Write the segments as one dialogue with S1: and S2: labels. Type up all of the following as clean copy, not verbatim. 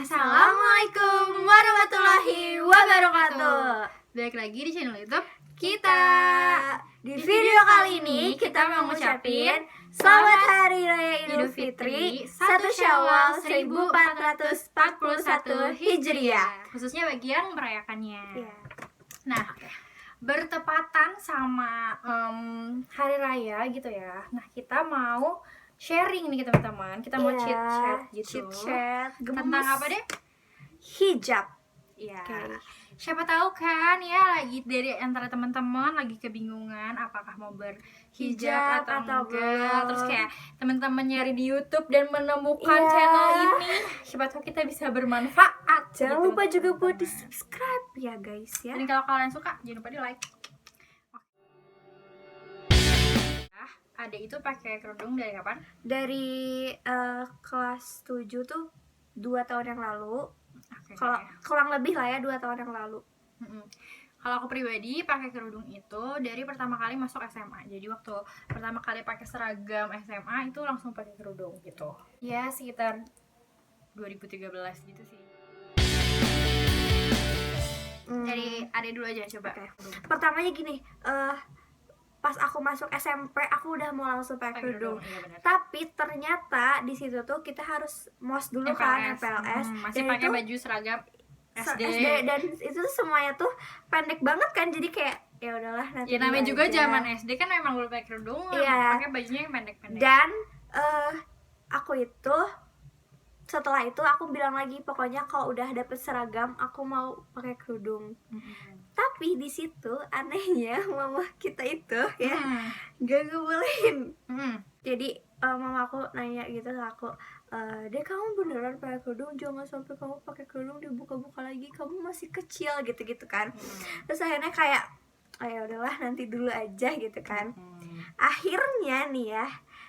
S1: Assalamualaikum warahmatullahi wabarakatuh.
S2: Balik lagi di channel YouTube
S1: Kita di video kali ini kita mau ngucapin Selamat Hari Raya Idul Fitri 1 Syawal 1441 Hijriah.
S2: khususnya bagi yang merayakannya.
S1: Ya.
S2: Nah, bertepatan sama hari raya gitu ya. Nah, kita mau sharing nih teman-teman. Kita mau chit chat gitu. Tentang apa deh?
S1: Hijab.
S2: Iya.
S1: Okay.
S2: Siapa tahu kan ya lagi dari antara teman-teman lagi kebingungan apakah mau berhijab atau enggak.
S1: belum.
S2: Terus kayak teman-teman nyari di YouTube dan menemukan channel ini. Siapa tahu kita bisa bermanfaat.
S1: Jangan
S2: gitu.
S1: lupa juga buat di subscribe ya guys ya.
S2: Dan kalau kalian suka jangan lupa di like. Adek itu pakai kerudung dari kapan?
S1: Dari kelas 7 tuh 2 tahun yang lalu.
S2: Oke.
S1: Kalau kurang lebih lah ya 2 tahun yang lalu.
S2: Kalau aku pribadi pakai kerudung itu dari pertama kali masuk SMA. Jadi waktu pertama kali pakai seragam SMA itu langsung pakai kerudung gitu. Ya sekitar 2013 gitu sih. Dari adek dulu aja coba.
S1: Oke. Pertamanya gini, pas aku masuk SMP aku udah mau langsung pakai kerudung.
S2: Iya benar.
S1: Tapi ternyata di situ tuh kita harus mos dulu kan MPLS.
S2: Masih
S1: Dan
S2: pakai
S1: itu
S2: baju seragam SD.
S1: dan itu semuanya tuh pendek banget kan, jadi kayak ya udahlah nanti.
S2: Ya namanya
S1: dulu
S2: juga
S1: aja.
S2: zaman SD kan memang belum pakai kerudung,
S1: Iya.
S2: pakai bajunya yang pendek-pendek.
S1: Dan aku itu setelah itu aku bilang lagi pokoknya kalau udah dapet seragam aku mau pakai kerudung. Tapi di situ anehnya mama kita itu ya gak ngebolehin. Jadi mama aku nanya gitu ke aku, "Dek, kamu beneran pakai kerudung? Jangan sampai kamu pakai kerudung dibuka-buka lagi, kamu masih kecil," gitu-gitu kan. Terus akhirnya kayak ya udahlah nanti dulu aja gitu kan. Akhirnya nih ya,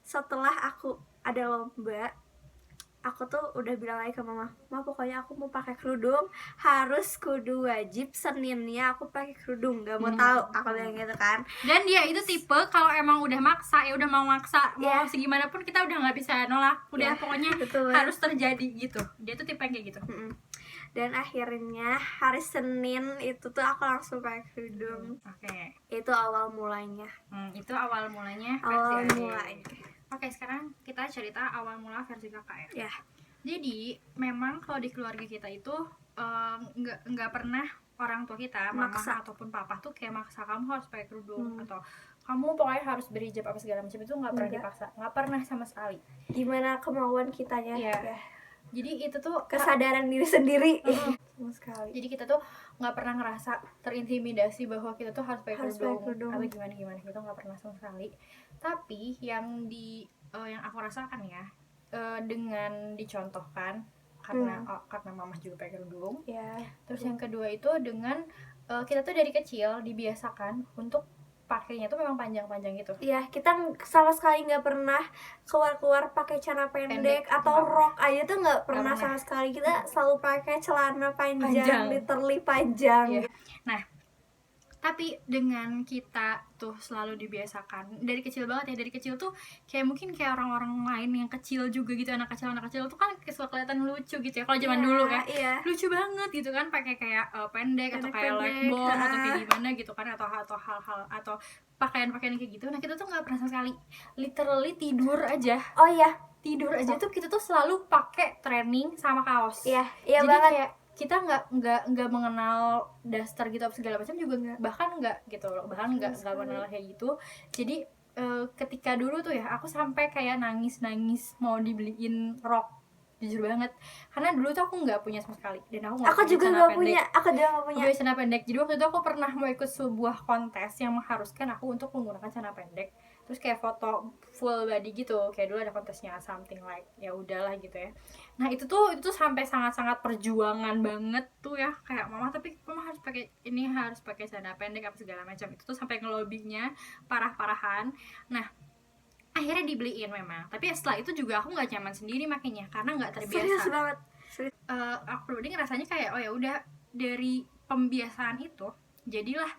S1: setelah aku ada lomba, aku tuh udah bilang lagi ke mama, "Ma, pokoknya aku mau pakai kerudung, harus kudu wajib Seninnya aku pakai kerudung, gak mau tahu," aku bilang gitu kan.
S2: Dan dia itu tipe kalau emang udah maksa ya udah mau maksa, mau segimana pun kita udah nggak bisa nolak, udah pokoknya
S1: betul.
S2: harus terjadi gitu. Dia tuh tipe yang kayak gitu.
S1: Dan akhirnya hari Senin itu tuh aku langsung pakai kerudung.
S2: Oke.
S1: Itu awal mulanya.
S2: Itu awal mulanya
S1: Awal
S2: versi
S1: mulanya.
S2: Oke, sekarang kita cerita awal mula versi kakak ya.
S1: Ya.
S2: Jadi memang kalau di keluarga kita itu nggak pernah orang tua kita, mama
S1: Maksa.
S2: ataupun papa tuh kayak maksa kamu harus pakai kerudung atau kamu pokoknya harus berhijab apa segala macam, itu nggak pernah
S1: Enggak.
S2: dipaksa, nggak pernah sama sekali.
S1: Gimana kemauan kitanya?
S2: Iya.
S1: Ya.
S2: Jadi itu tuh
S1: Kesadaran diri sendiri. Sama sekali.
S2: jadi kita tuh nggak pernah ngerasa terintimidasi bahwa kita tuh harus pakai
S1: Harus pakai
S2: kerudung
S1: kerudung.
S2: atau gimana gitu, nggak pernah sama sekali. Tapi yang yang aku rasakan ya, dengan dicontohkan karena mama juga pakai kerudung.
S1: Ya.
S2: Terus yang kedua itu dengan kita tuh dari kecil dibiasakan untuk pakainya tuh memang panjang-panjang gitu.
S1: Ya, kita sama sekali nggak pernah keluar-keluar pakai celana pendek atau rok aja tuh nggak pernah
S2: pernah.
S1: sama sekali. Kita selalu pakai celana
S2: Panjang.
S1: panjang, literally panjang.
S2: Iya. Nah, tapi dengan kita tuh selalu dibiasakan dari kecil banget ya, dari kecil tuh kayak mungkin kayak orang-orang lain yang kecil juga gitu, anak kecil tuh kan suka kelihatan lucu gitu ya kalau zaman dulu ya.
S1: Iya.
S2: Lucu banget gitu kan, pakai kayak pendek atau kayak
S1: Pendek-pendek,
S2: leg ball atau kayak gimana gitu kan, atau hal-hal atau pakaian-pakaian kayak gitu. Nah, kita tuh nggak pernah sama sekali literally tidur aja
S1: Oh iya,
S2: tuh kita tuh selalu pakai training sama kaos.
S1: iya, iya
S2: Jadi
S1: banget.
S2: kayak kita nggak mengenal daster gitu apa segala macam juga bahkan nggak gitu loh, bahkan nggak mengenal kayak gitu. Jadi ketika dulu tuh ya aku sampai kayak nangis mau dibeliin rok, jujur banget, karena dulu tuh aku nggak punya sama sekali dan aku nggak
S1: Aku juga nggak punya. Aku juga nggak punya.
S2: punya celana pendek. Jadi waktu itu aku pernah mau ikut sebuah kontes yang mengharuskan aku untuk menggunakan celana pendek, terus kayak foto full body gitu, kayak dulu ada kontesnya something like, ya udahlah gitu ya. Nah itu tuh sampai sangat perjuangan banget tuh ya, kayak mama harus pakai ini, harus pakai celana pendek apa segala macam, itu tuh sampai ngelobinya parah-parahan. Nah akhirnya dibeliin memang, tapi setelah itu juga aku nggak nyaman sendiri makanya karena nggak terbiasa.
S1: Serius banget.
S2: Aku pribadi ngerasanya kayak oh ya udah, dari pembiasaan itu jadilah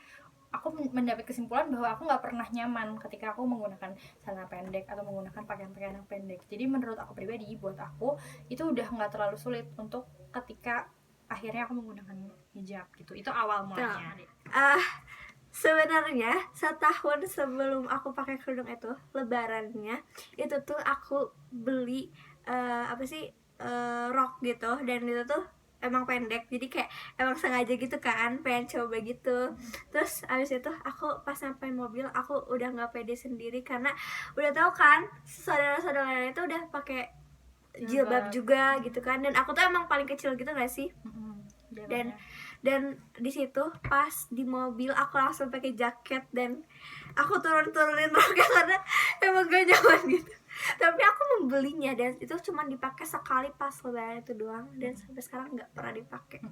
S2: aku mendapat kesimpulan bahwa aku nggak pernah nyaman ketika aku menggunakan celana pendek atau menggunakan pakaian-pakaian yang pendek. Jadi menurut aku pribadi, buat aku itu udah nggak terlalu sulit untuk ketika akhirnya aku menggunakan hijab gitu. Itu awal mulanya.
S1: Sebenarnya setahun sebelum aku pakai kerudung itu, lebarannya itu tuh aku beli rok gitu, dan itu tuh emang pendek, jadi kayak emang sengaja gitu kan, pengen coba gitu. Terus abis itu aku pas sampai mobil aku udah nggak pede sendiri karena udah tahu kan saudara-saudara itu udah pakai jilbab juga gitu kan, dan aku tuh emang paling kecil gitu gak sih. Dan di situ pas di mobil aku langsung pakai jaket dan aku turunin roknya karena emang gak nyaman gitu. Tapi aku membelinya dan itu cuma dipakai sekali pas lebaran itu doang, dan sampai sekarang nggak pernah dipakai.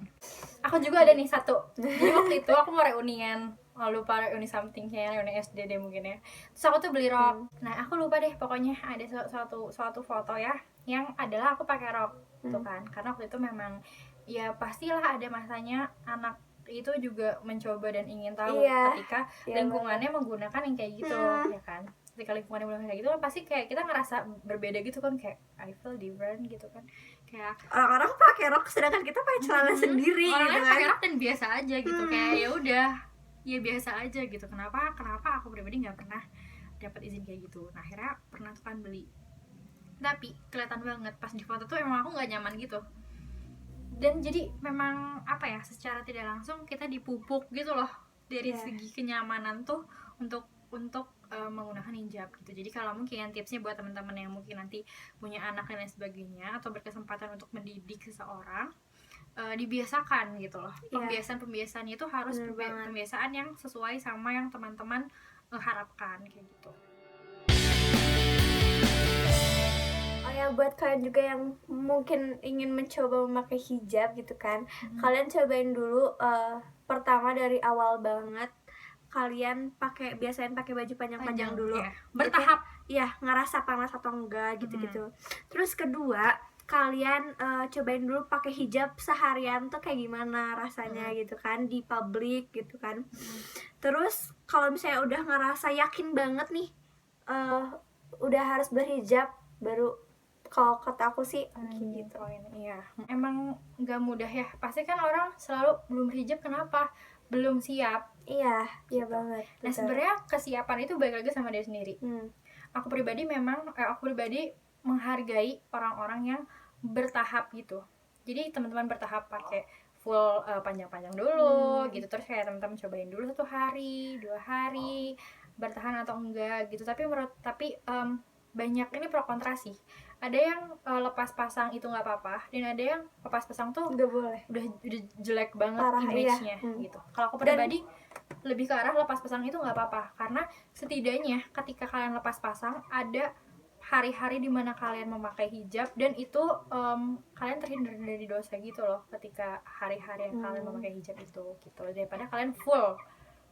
S2: Aku juga ada nih satu. Jadi waktu itu aku mau reunian, lupa reuni something, kayaknya reuni SD deh mungkin ya. Terus aku tuh beli rok. Nah aku lupa deh, pokoknya ada suatu foto ya yang adalah aku pakai rok tuh kan. Karena waktu itu memang ya pastilah ada masanya anak itu juga mencoba dan ingin tahu ketika lingkungannya menggunakan yang kayak gitu ya kan. Ketika lingkungannya menggunakan kayak gitu kan pasti kayak kita ngerasa berbeda gitu kan, kayak I feel different gitu kan. Kayak
S1: orang-orang pakai rok sedangkan kita pakai celana sendiri
S2: orang
S1: gitu
S2: lain
S1: kan.
S2: pakai rok dan biasa aja gitu. Kayak ya udah, ya biasa aja gitu. Kenapa aku pribadi nggak pernah dapat izin kayak gitu. Nah akhirnya pernah tuh kan beli, tapi kelihatan banget pas di foto tuh emang aku nggak nyaman gitu. Dan jadi memang apa ya, secara tidak langsung kita dipupuk gitu loh dari segi kenyamanan tuh untuk menggunakan hijab gitu. Jadi kalau mungkin tipsnya buat teman-teman yang mungkin nanti punya anak dan lain sebagainya atau berkesempatan untuk mendidik seseorang, dibiasakan gitu loh. Pembiasaannya itu harus pembiasaan yang sesuai sama yang teman-teman harapkan kayak gitu.
S1: Oh ya, buat kalian juga yang mungkin ingin mencoba memakai hijab gitu kan, kalian cobain dulu pertama dari awal banget kalian biasain pakai baju panjang dulu
S2: ya. Bertahap
S1: gitu, ya ngerasa panas atau enggak gitu. Terus kedua kalian cobain dulu pakai hijab seharian tuh kayak gimana rasanya gitu kan di publik gitu kan. Terus kalau misalnya udah ngerasa yakin banget nih udah harus berhijab, baru kalau kata aku sih gitu.
S2: Iya, emang nggak mudah ya. Pasti kan orang selalu belum berhijab, kenapa? Belum siap.
S1: Iya banget.
S2: Nah sebenarnya kesiapan itu balik lagi sama dia sendiri. Aku pribadi menghargai orang-orang yang bertahap gitu. Jadi teman-teman bertahap pakai full panjang-panjang dulu gitu. Terus kayak teman-teman cobain dulu 1 hari, 2 hari, bertahan atau enggak gitu. Tapi banyak ini pro kontra sih. Ada yang lepas pasang itu nggak apa-apa, dan ada yang lepas pasang tuh
S1: nggak boleh,
S2: udah jelek banget image-nya gitu. Kalau aku pribadi lebih ke arah lepas pasang itu nggak apa-apa, karena setidaknya ketika kalian lepas pasang ada hari-hari dimana kalian memakai hijab, dan itu kalian terhindar dari dosa gitu loh ketika hari-hari yang kalian memakai hijab itu gitu, daripada kalian full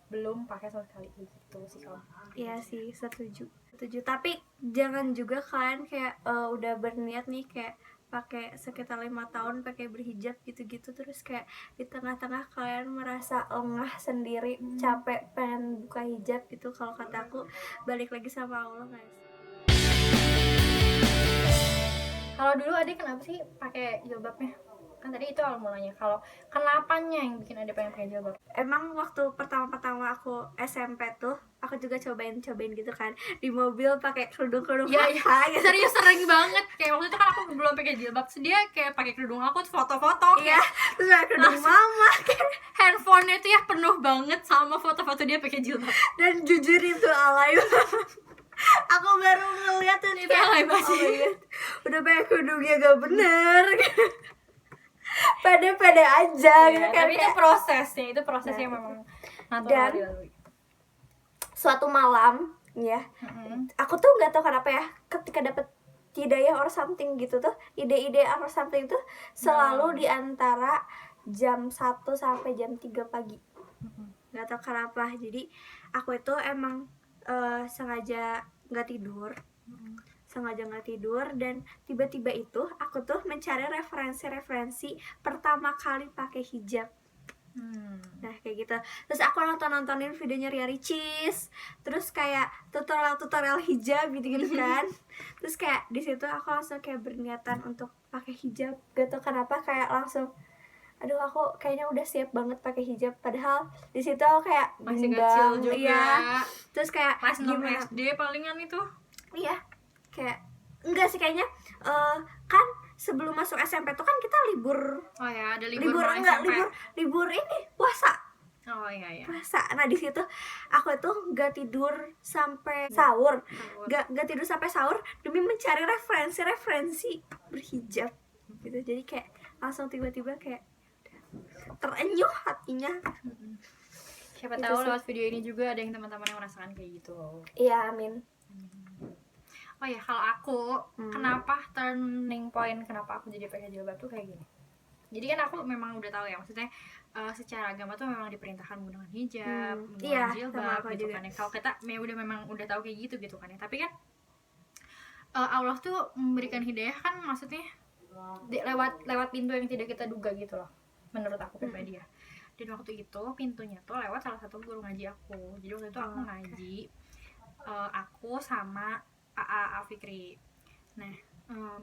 S2: belum pakai sama sekali gitu sih kalau.
S1: Iya sih, setuju. Tapi jangan juga kalian kayak udah berniat nih kayak pakai sekitar 5 tahun pakai berhijab gitu-gitu, terus kayak di tengah-tengah kalian merasa lengah sendiri, capek pengen buka hijab gitu. Kalau kata aku balik lagi sama Allah, guys.
S2: Kalau dulu adik kenapa sih pakai jilbabnya? Kan tadi itu awal mulanya. Kalau kenapanya yang bikin adik pengen pakai jilbab?
S1: Emang waktu pertama-pertama aku SMP tuh aku juga cobain gitu kan di mobil pakai kerudung
S2: gitu. Serius sering banget. Kayak waktu itu kan aku belum pakai jilbab, dia kayak pakai kerudung aku foto-foto.
S1: Iya, terus pakai kerudung mama.
S2: Handphonenya tuh ya penuh banget sama foto-foto dia pakai jilbab.
S1: Dan jujur itu alay. Aku baru ngeliat tuh
S2: itu alay banget.
S1: Udah pakai kerudungnya gak bener. Pede-pede aja gitu kan.
S2: Tapi itu prosesnya memang natural dilalui.
S1: Suatu malam ya, aku tuh nggak tahu kenapa ya, ketika dapet hidayah or something gitu tuh, ide-ide or something tuh selalu di antara jam 1 sampai jam 3 pagi. Nggak tahu kenapa. Jadi aku itu emang sengaja nggak tidur, dan tiba-tiba itu aku tuh mencari referensi pertama kali pakai hijab. Nah kayak gitu. Terus aku nontonin videonya Ria Ricis, terus kayak tutorial hijab gitu kan. Terus kayak di situ aku langsung kayak berniatan untuk pakai hijab. Gak tau kenapa kayak langsung, aduh aku kayaknya udah siap banget pakai hijab. Padahal di situ aku kayak
S2: masih kecil
S1: bimbang,
S2: juga.
S1: iya. Terus kayak
S2: kelas 6
S1: gimana?
S2: SD palingan itu.
S1: Iya, kayak enggak sih kayaknya, kan sebelum masuk SMP tuh kan kita libur.
S2: Oh ya, ada libur
S1: enggak
S2: SMP.
S1: libur ini puasa.
S2: Oh iya.
S1: Puasa. Nah di situ aku tuh gak tidur sampai sahur. Gak tidur sampai sahur demi mencari referensi berhijab gitu. Jadi kayak langsung tiba-tiba kayak terenyuh hatinya.
S2: Siapa
S1: Gitu
S2: tahu
S1: sih.
S2: lewat video ini juga ada yang teman-teman yang merasakan kayak gitu.
S1: Iya, amin.
S2: Oh ya, kalau aku kenapa turning point kenapa aku jadi pakai jilbab tuh kayak gini. Jadi kan aku memang udah tahu ya, maksudnya secara agama tuh memang diperintahkan menggunakan hijab, menggunakan jilbab gitu kan ya. Kalau kita memang udah tahu kayak gitu kan ya. Tapi kan Allah tuh memberikan hidayah kan, maksudnya lewat pintu yang tidak kita duga gitu loh, menurut aku pribadi ya. Dan waktu itu pintunya tuh lewat salah satu guru ngaji aku. Jadi waktu itu aku ngaji, aku sama AA Fikri. Nah,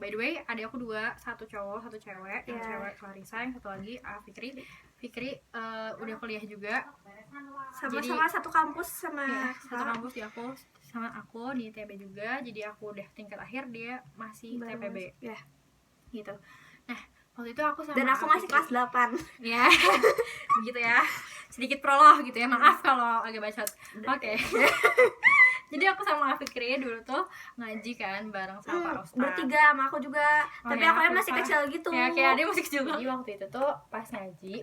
S2: by the way, adik aku 2, satu cowok, satu cewek. Yang cewek Clarissa, yang satu lagi Fikri. Fikri udah kuliah juga.
S1: Sama-sama satu kampus sama
S2: ya, satu kampus di aku sama aku di ITB juga. Jadi aku udah tingkat akhir, dia masih TPB.
S1: Ya.
S2: Gitu. Nah, waktu itu aku sama
S1: dan aku masih kelas 8.
S2: Ya. Begitu ya. Sedikit prolog gitu ya. Maaf kalau agak bacot. Oke. Jadi aku sama Fikri dulu tuh ngaji kan bareng sama Pak Ustaz.
S1: Bertiga sama aku juga. Tapi aku masih kecil gitu.
S2: Ya, kayak dia masih kecil. Jadi waktu itu tuh pas ngaji,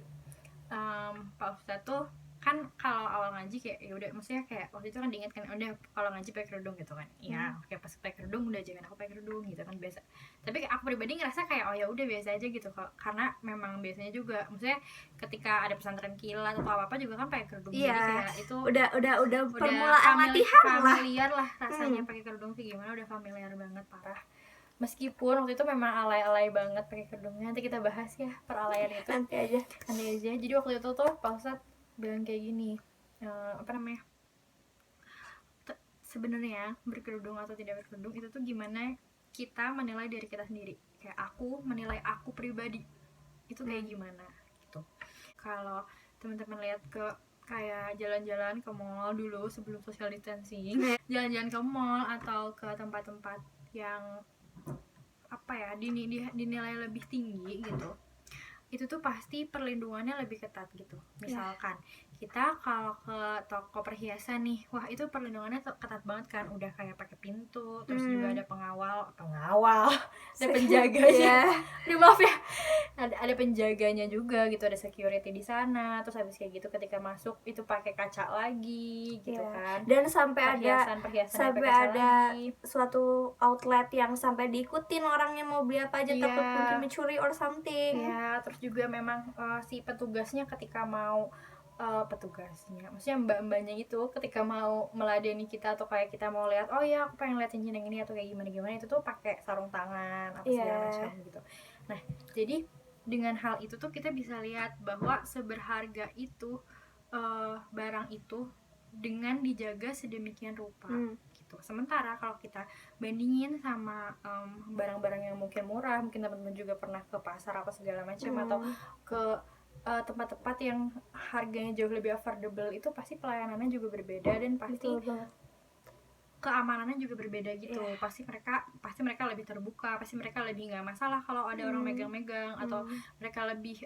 S2: Pak Ustaz tuh kan kalau awal ngaji kayak ya udah, maksudnya kayak waktu itu kan diingatkan udah kalau ngaji pakai kerudung gitu kan. Iya, kayak pas pakai kerudung udah jangan aku pakai kerudung gitu kan, biasa. Tapi aku pribadi ngerasa kayak oh ya udah biasa aja gitu, karena memang biasanya juga maksudnya ketika ada pesantren kilat atau apa juga kan pakai kerudung.
S1: Iya,
S2: jadi kayak itu
S1: udah permulaan latihan
S2: familiar lah rasanya pakai kerudung sih, gimana udah familiar banget parah. Meskipun waktu itu memang alay-alay banget pakai kerudungnya, nanti kita bahas ya peralayan itu. Nanti aja. Jadi waktu itu tuh Pak Ustadz bilang kayak gini, sebenarnya berkerudung atau tidak berkerudung itu tuh gimana kita menilai diri kita sendiri. Kayak aku menilai aku pribadi itu kayak gimana gitu. Kalau teman-teman lihat ke kayak jalan-jalan ke mall dulu sebelum social distancing, jalan-jalan ke mall atau ke tempat-tempat yang dinilai lebih tinggi gitu, itu tuh pasti perlindungannya lebih ketat gitu. Misalkan kita kalau ke toko perhiasan nih, wah itu perlindungannya ketat banget kan, udah kayak pakai pintu, terus juga ada pengawal ada penjaganya. Aduh, maaf ya, ada penjaganya juga gitu, ada security di sana. Terus habis kayak gitu ketika masuk itu pakai kaca lagi gitu kan.
S1: Dan sampai ada
S2: lagi.
S1: Suatu outlet yang sampai diikutin orangnya mau beli apa aja, takut mungkin mencuri or something.
S2: Ya, terus juga memang si petugasnya ketika mau maksudnya mbak-mbaknya itu ketika mau meladeni kita atau kayak kita mau lihat, oh ya aku pengen lihat cincin yang ini atau kayak gimana itu tuh pakai sarung tangan apa segala macam gitu. Nah, jadi dengan hal itu tuh kita bisa lihat bahwa seberharga itu barang itu dengan dijaga sedemikian rupa gitu. Sementara kalau kita bandingin sama barang-barang yang mungkin murah, mungkin teman-teman juga pernah ke pasar apa segala macam atau ke tempat-tempat yang harganya jauh lebih affordable, itu pasti pelayanannya juga berbeda dan pasti keamanannya juga berbeda gitu. Pasti mereka lebih terbuka, pasti mereka lebih nggak masalah kalau ada orang megang-megang atau mereka lebih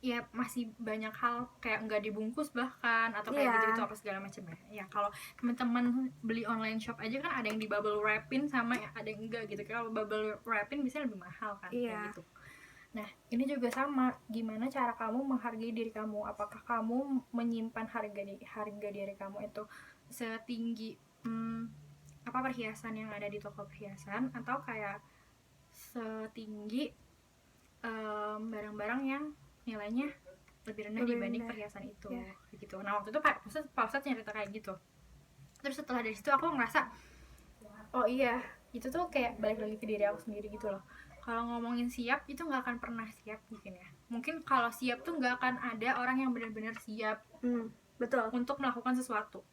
S2: ya masih banyak hal kayak nggak dibungkus bahkan atau kayak gitu-gitu apa segala macam ya. Kalau teman-teman beli online shop aja kan ada yang di bubble wrapin sama ada yang enggak gitu. Kalau bubble wrapin bisa lebih mahal kan kayak gitu. Nah, ini juga sama, gimana cara kamu menghargai diri kamu. Apakah kamu menyimpan harga diri kamu itu setinggi perhiasan yang ada di toko perhiasan, atau kayak setinggi barang-barang yang nilainya lebih rendah dibanding perhiasan itu gitu. Nah, waktu itu Pak Ustadz cerita kayak gitu. Terus setelah dari situ aku ngerasa oh iya, itu tuh kayak balik lagi ke diri aku sendiri gitu loh. Kalau ngomongin siap itu nggak akan pernah siap mungkin ya. Mungkin kalau siap tuh nggak akan ada orang yang benar-benar siap
S1: Betul.
S2: untuk melakukan sesuatu.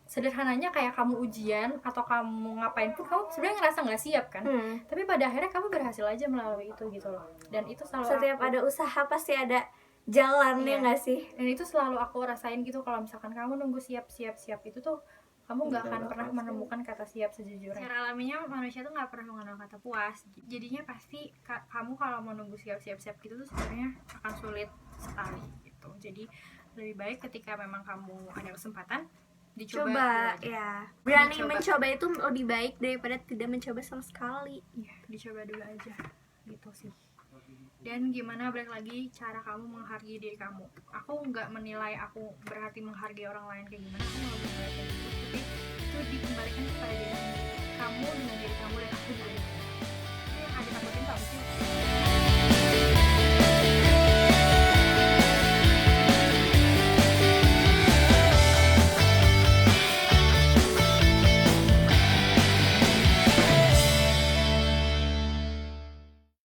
S2: Sederhananya kayak kamu ujian atau kamu ngapain pun kamu sebenarnya ngerasa nggak siap kan, tapi pada akhirnya kamu berhasil aja melalui itu gitu loh. Dan itu selalu
S1: Setiap ada usaha pasti ada jalannya nggak sih?
S2: Dan itu selalu aku rasain gitu. Kalau misalkan kamu nunggu siap itu tuh kamu nggak akan pernah menemukan kata siap sejujurnya. Secara alaminya manusia tuh nggak pernah mengenal kata puas. Jadinya pasti kamu kalau mau nunggu siap gitu tuh sebenarnya akan sulit sekali gitu. Jadi lebih baik ketika memang kamu ada kesempatan dicoba
S1: ya. Berani mencoba itu lebih baik daripada tidak mencoba sama sekali.
S2: Iya, dicoba dulu aja gitu sih. Dan gimana, balik lagi cara kamu menghargai diri kamu. Aku nggak menilai aku berarti menghargai orang lain kayak gimana, aku mau menilai kayak gitu, tapi itu dikembalikan kepada diri kamu dengan diri kamu dan aku juga. Itu yang ada takutin tuh apa sih?